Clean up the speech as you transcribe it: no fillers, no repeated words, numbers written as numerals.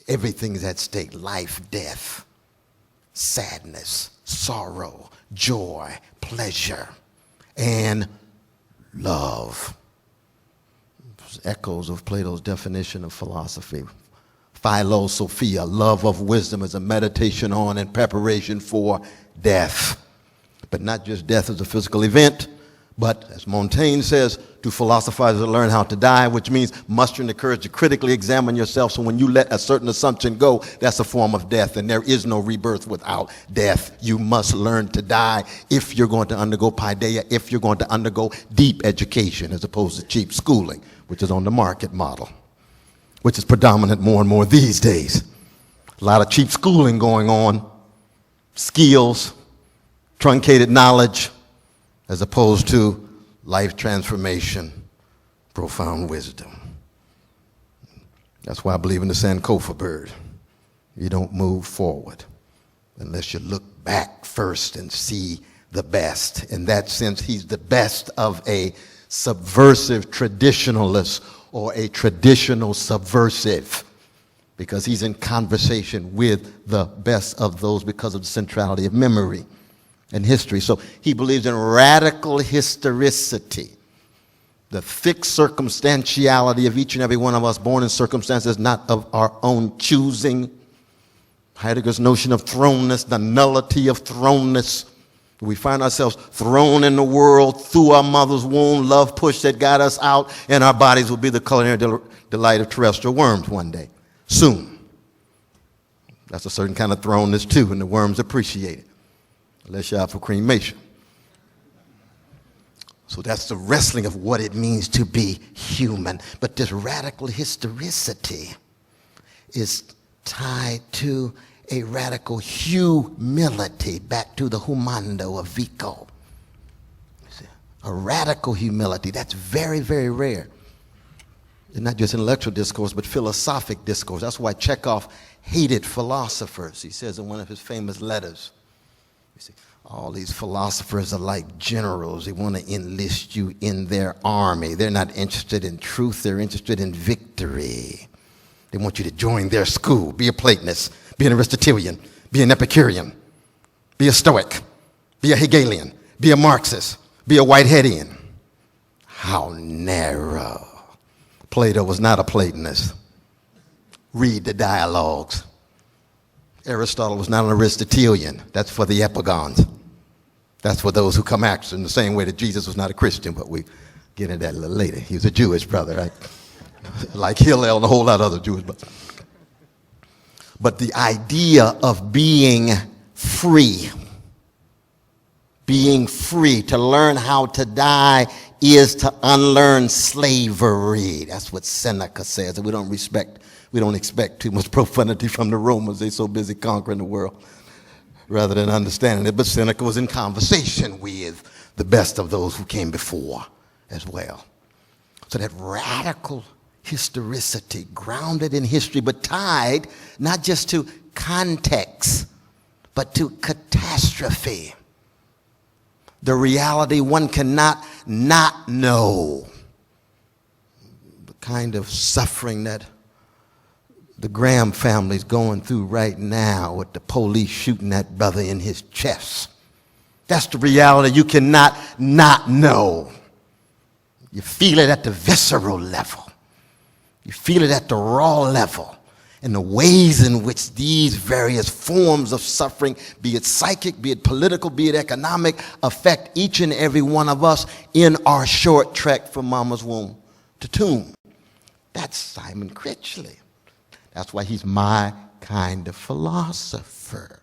Everything's at stake: life, death, sadness, sorrow, joy, pleasure, and love. Echoes of Plato's definition of philosophy. Philosophia, love of wisdom, is a meditation on and preparation for death. But not just death as a physical event, but, as Montaigne says, to philosophize is to learn how to die, which means mustering the courage to critically examine yourself. So when you let a certain assumption go, that's a form of death, and there is no rebirth without death. You must learn to die if you're going to undergo paideia, if you're going to undergo deep education as opposed to cheap schooling, which is on the market model, which is predominant more and more these days. A lot of cheap schooling going on, skills, truncated knowledge, as opposed to life transformation, profound wisdom. That's why I believe in the Sankofa bird. You don't move forward unless you look back first and see the best. In that sense, he's the best of a subversive traditionalist or a traditional subversive, because he's in conversation with the best of those because of the centrality of memory and history. So he believes in radical historicity, the fixed circumstantiality of each and every one of us, born in circumstances not of our own choosing. Heidegger's notion of thrownness, the nullity of thrownness. We find ourselves thrown in the world through our mother's womb, love push that got us out, and our bodies will be the culinary delight of terrestrial worms one day, soon. That's a certain kind of thrownness too, and the worms appreciate it. Unless you're out for cremation. So that's the wrestling of what it means to be human. But this radical historicity is tied to a radical humility, back to the humando of Vico. A radical humility, that's very, very rare. And not just intellectual discourse, but philosophic discourse. That's why Chekhov hated philosophers. He says in one of his famous letters, you see, all these philosophers are like generals. They want to enlist you in their army. They're not interested in truth. They're interested in victory. They want you to join their school. Be a Platonist. Be an Aristotelian. Be an Epicurean. Be a Stoic. Be a Hegelian. Be a Marxist. Be a Whiteheadian. How narrow. Plato was not a Platonist. Read the dialogues. Aristotle was not an Aristotelian. That's for the epigons. That's for those who come after, in the same way that Jesus was not a Christian, but we get into that a little later. He was a Jewish brother, right? Like Hillel and a whole lot of other Jewish brothers. But the idea of being free, to learn how to die is to unlearn slavery. That's what Seneca says. And we don't expect too much profanity from the Romans. They're so busy conquering the world rather than understanding it. But Seneca was in conversation with the best of those who came before as well. So that radical historicity, grounded in history, but tied not just to context, but to catastrophe. The reality one cannot not know. The kind of suffering that the Graham family's going through right now with the police shooting that brother in his chest. That's the reality you cannot not know. You feel it at the visceral level. You feel it at the raw level. And the ways in which these various forms of suffering, be it psychic, be it political, be it economic, affect each and every one of us in our short trek from mama's womb to tomb. That's Simon Critchley. That's why he's my kind of philosopher.